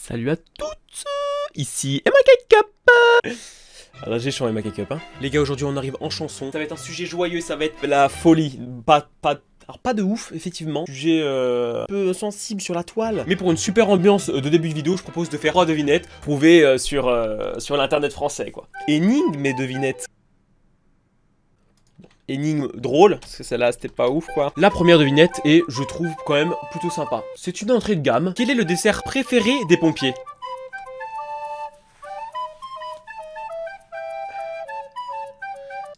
Salut à toutes, ici Emma Cake-Up. Alors j'ai changé ma Cake-Up, hein. Les gars, aujourd'hui on arrive en chanson. Ça va être un sujet joyeux, ça va être la folie. Alors pas de ouf, effectivement. Sujet un peu sensible sur la toile. Mais pour une super ambiance de début de vidéo, je propose de faire 3 devinettes trouvées sur l'internet français, quoi. Énigme et devinettes. Énigme drôle, parce que celle-là c'était pas ouf quoi. La première devinette est, je trouve quand même plutôt sympa. C'est une entrée de gamme. Quel est le dessert préféré des pompiers?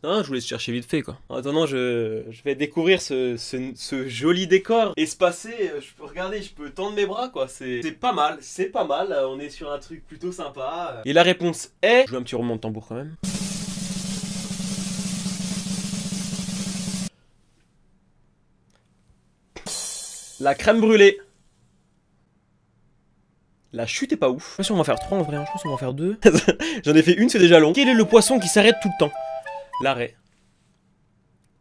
Non, je voulais chercher vite fait quoi. En attendant, je vais découvrir ce joli décor espacé. Je peux regarder, je peux tendre mes bras quoi. C'est pas mal, c'est pas mal. On est sur un truc plutôt sympa. Et la réponse est... Je joue un petit roulement de tambour quand même. La crème brûlée. La chute est pas ouf. Je sais pas si on va en faire 3 en vrai, hein. Je pense qu'on va en faire 2. J'en ai fait une, c'est déjà long. Quel est le poisson qui s'arrête tout le temps? L'arrêt.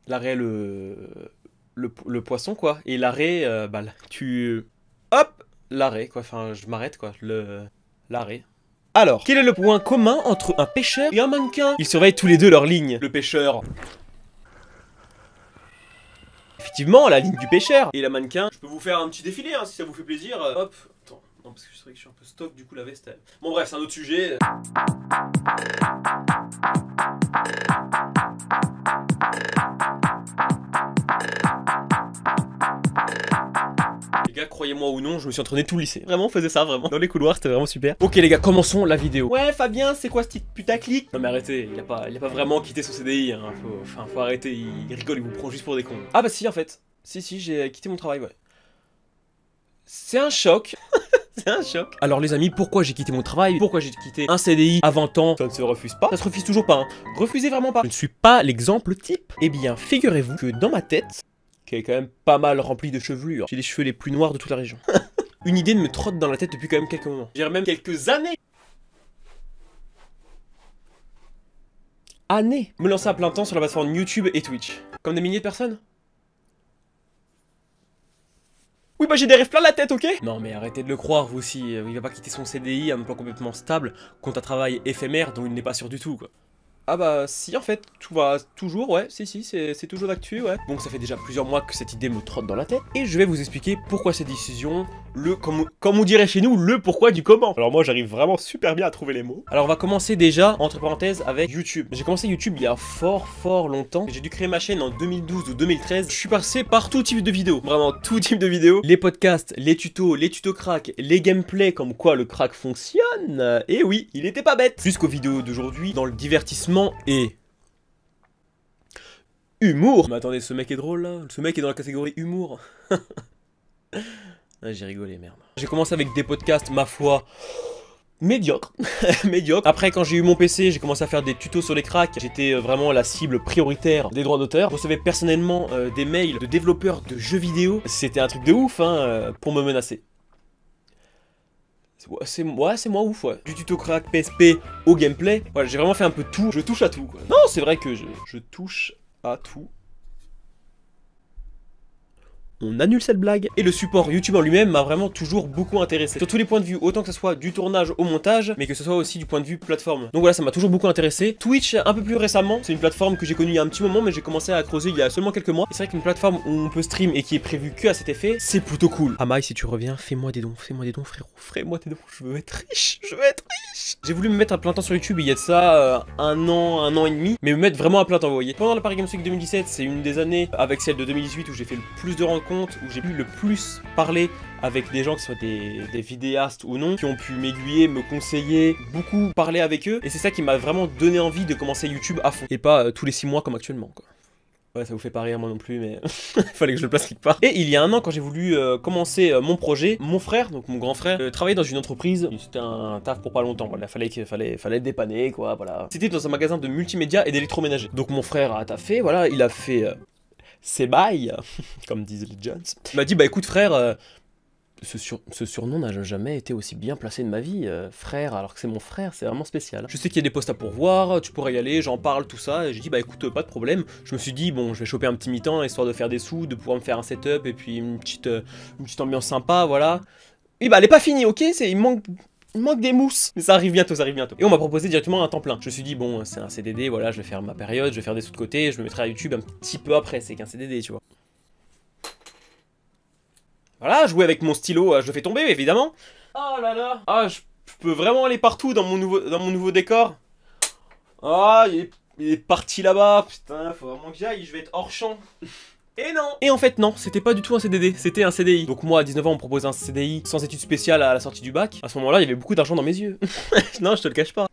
L'arrêt, le poisson quoi. Et l'arrêt, bah tu... Hop, l'arrêt quoi, enfin je m'arrête quoi, l'arrêt. Alors, quel est le point commun entre un pêcheur et un mannequin? Ils surveillent tous les deux leur ligne. Le pêcheur... Effectivement, la ligne du pêcheur. Et la mannequin, je peux vous faire un petit défilé hein, si ça vous fait plaisir. Hop, attends, non parce que je sais que je suis un peu stock, du coup la veste elle... Bon bref, c'est un autre sujet. Les gars, croyez-moi ou non, je me suis entraîné tout le lycée. Vraiment, on faisait ça, vraiment. Dans les couloirs, c'était vraiment super. Ok les gars, commençons la vidéo. Ouais, Fabien, c'est quoi ce petit putaclic? Non mais arrêtez, il a pas vraiment quitté son CDI, hein. Faut arrêter, il rigole, il vous prend juste pour des cons. Ah bah si, en fait. Si, j'ai quitté mon travail, ouais. C'est un choc. C'est un choc. Alors les amis, pourquoi j'ai quitté mon travail? Pourquoi j'ai quitté un CDI à 20 ans? Ça ne se refuse pas. Ça se refuse toujours pas, hein. Refusez vraiment pas. Je ne suis pas l'exemple type. Eh bien, figurez-vous que dans ma tête, qui est quand même pas mal remplie de chevelure, j'ai les cheveux les plus noirs de toute la région. Une idée me trotte dans la tête depuis quand même quelques moments. Je dirais même quelques années. Me lancer à plein temps sur la plateforme YouTube et Twitch. Comme des milliers de personnes. Oui bah j'ai des rêves plein la tête, ok? Non mais arrêtez de le croire vous aussi, il va pas quitter son CDI, un emploi complètement stable, contre un travail éphémère dont il n'est pas sûr du tout quoi. Ah bah si en fait, tout va toujours, ouais, si c'est toujours d'actu, ouais. Bon ça fait déjà plusieurs mois que cette idée me trotte dans la tête, et je vais vous expliquer pourquoi cette décision, comme on dirait chez nous, le pourquoi du comment. Alors moi j'arrive vraiment super bien à trouver les mots. Alors on va commencer déjà, entre parenthèses, avec YouTube. J'ai commencé YouTube il y a fort longtemps, j'ai dû créer ma chaîne en 2012 ou 2013. Je suis passé par tout type de vidéos, vraiment tout type de vidéos. Les podcasts, les tutos crack, les gameplays, comme quoi le crack fonctionne, et oui, il était pas bête. Jusqu'aux vidéos d'aujourd'hui, dans le divertissement et humour. Mais attendez, ce mec est drôle là. Ce mec est dans la catégorie humour. Ah, j'ai rigolé, merde. J'ai commencé avec des podcasts, ma foi, médiocres. Médiocres. Après, quand j'ai eu mon PC, j'ai commencé à faire des tutos sur les cracks. J'étais vraiment la cible prioritaire des droits d'auteur. Je recevais personnellement des mails de développeurs de jeux vidéo. C'était un truc de ouf hein, pour me menacer. C'est moi ouf, ouais. Du tuto crack PSP au gameplay. Voilà, j'ai vraiment fait un peu de tout. Je touche à tout, quoi. Non, c'est vrai que je touche à tout. On annule cette blague. Et le support YouTube en lui-même m'a vraiment toujours beaucoup intéressé. Sur tous les points de vue, autant que ce soit du tournage au montage, mais que ce soit aussi du point de vue plateforme. Donc voilà, ça m'a toujours beaucoup intéressé. Twitch, un peu plus récemment, c'est une plateforme que j'ai connue il y a un petit moment, mais j'ai commencé à creuser il y a seulement quelques mois. Et c'est vrai qu'une plateforme où on peut stream et qui est prévue que à cet effet, c'est plutôt cool. Amaï, si tu reviens, fais-moi des dons, frérot. Fais-moi des dons, je veux être riche, J'ai voulu me mettre à plein temps sur YouTube il y a de ça un an et demi, mais me mettre vraiment à plein temps, vous voyez. Pendant la Paris Games Week 2017, c'est une des années, avec celle de 2018, où j'ai fait le plus de rencontres, où j'ai pu le plus parler avec des gens qui soient des vidéastes ou non, qui ont pu m'aiguiller, me conseiller, beaucoup parler avec eux, et c'est ça qui m'a vraiment donné envie de commencer YouTube à fond, et pas tous les 6 mois comme actuellement, quoi. Ouais, ça vous fait pas rire moi non plus, mais il fallait que je le place quelque part. Et il y a un an, quand j'ai voulu commencer mon projet, mon frère, donc mon grand frère, travaillait dans une entreprise. C'était un taf pour pas longtemps, voilà, fallait dépanner, quoi, voilà. C'était dans un magasin de multimédia et d'électroménager. Donc mon frère a taffé, voilà, il a fait ses bails, comme disent les Jones. Il m'a dit, bah écoute frère, ce surnom n'a jamais été aussi bien placé de ma vie, frère, alors que c'est mon frère, c'est vraiment spécial. Je sais qu'il y a des postes à pourvoir, tu pourrais y aller, j'en parle, tout ça, et j'ai dit bah écoute, pas de problème. Je me suis dit bon, je vais choper un petit mi-temps, histoire de faire des sous, de pouvoir me faire un setup, et puis une petite ambiance sympa, voilà. Et bah elle est pas finie, ok, il me manque Il manque des mousses. Mais ça arrive bientôt, ça arrive bientôt. Et on m'a proposé directement un temps plein. Je me suis dit, bon, c'est un CDD, voilà, je vais faire ma période, je vais faire des sous de côté, je me mettrai à YouTube un petit peu après, c'est qu'un CDD, tu vois. Voilà, jouer avec mon stylo, je le fais tomber, évidemment. Oh là là. Ah, je peux vraiment aller partout dans mon nouveau décor. Ah, il est parti là-bas. Putain, faut vraiment que j'y aille, je vais être hors champ. Et non. Et en fait non, c'était pas du tout un CDD, c'était un CDI. Donc moi à 19 ans on me propose un CDI sans études spéciales à la sortie du bac. À ce moment-là il y avait beaucoup d'argent dans mes yeux. Non, je te le cache pas.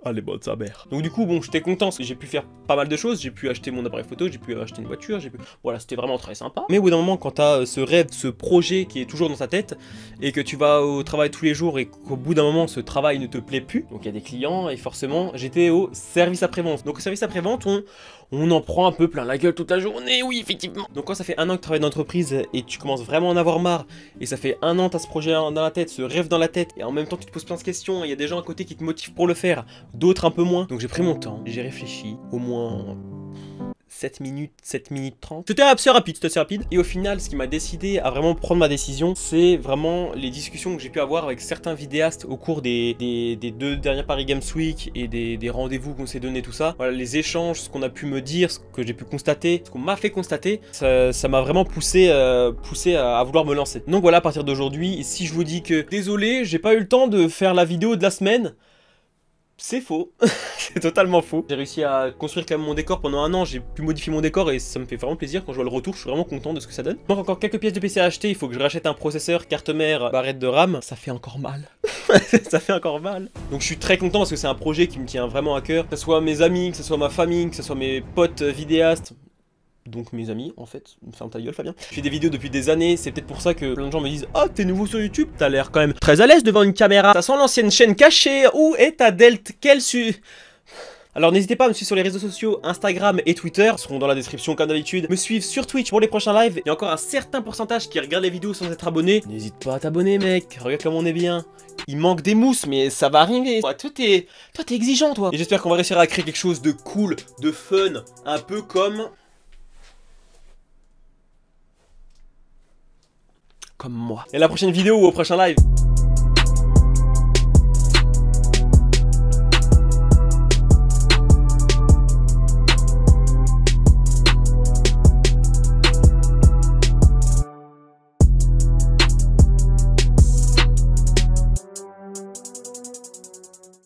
Ah les bonnes sa mère. Donc du coup bon j'étais content parce que j'ai pu faire pas mal de choses. J'ai pu acheter mon appareil photo, j'ai pu acheter une voiture, voilà c'était vraiment très sympa. Mais au bout d'un moment quand t'as ce rêve, ce projet qui est toujours dans ta tête et que tu vas au travail tous les jours et qu'au bout d'un moment ce travail ne te plaît plus, donc il y a des clients et forcément j'étais au service après-vente. Donc au service après-vente on en prend un peu plein la gueule toute la journée, oui effectivement. Donc quand ça fait un an que tu travailles dans l'entreprise et tu commences vraiment à en avoir marre et ça fait un an t'as ce projet dans la tête, ce rêve dans la tête et en même temps tu te poses plein de questions et il y a des gens à côté qui te motivent pour le faire, d'autres un peu moins. Donc j'ai pris mon temps, j'ai réfléchi, au moins 7 minutes 30. C'était assez rapide. Et au final, ce qui m'a décidé à vraiment prendre ma décision, c'est vraiment les discussions que j'ai pu avoir avec certains vidéastes au cours des 2 dernières Paris Games Week et des rendez-vous qu'on s'est donné, tout ça. Voilà, les échanges, ce qu'on a pu me dire, ce que j'ai pu constater, ce qu'on m'a fait constater, ça m'a vraiment poussé à vouloir me lancer. Donc voilà, à partir d'aujourd'hui, si je vous dis que désolé, j'ai pas eu le temps de faire la vidéo de la semaine, c'est faux, c'est totalement faux. J'ai réussi à construire quand même mon décor pendant un an, j'ai pu modifier mon décor et ça me fait vraiment plaisir quand je vois le retour, je suis vraiment content de ce que ça donne. Donc encore quelques pièces de PC à acheter, il faut que je rachète un processeur, carte mère, barrette de RAM, ça fait encore mal. Ça fait encore mal. Donc je suis très content parce que c'est un projet qui me tient vraiment à cœur, que ce soit mes amis, que ce soit ma famille, que ce soit mes potes vidéastes. Donc mes amis, en fait, ferme ta gueule Fabien. Je fais des vidéos depuis des années, c'est peut-être pour ça que plein de gens me disent « Oh, t'es nouveau sur YouTube, t'as l'air quand même très à l'aise devant une caméra, ça sent l'ancienne chaîne cachée, où est ta Delt, quelle su... » Alors n'hésitez pas à me suivre sur les réseaux sociaux, Instagram et Twitter, ils seront dans la description comme d'habitude. Me suivre sur Twitch pour les prochains lives. Il y a encore un certain pourcentage qui regarde les vidéos sans être abonné. N'hésite pas à t'abonner mec, regarde comme on est bien. Il manque des mousses mais ça va arriver. Toi t'es exigeant toi. Et j'espère qu'on va réussir à créer quelque chose de cool, de fun, un peu comme moi. Et à la prochaine vidéo ou au prochain live.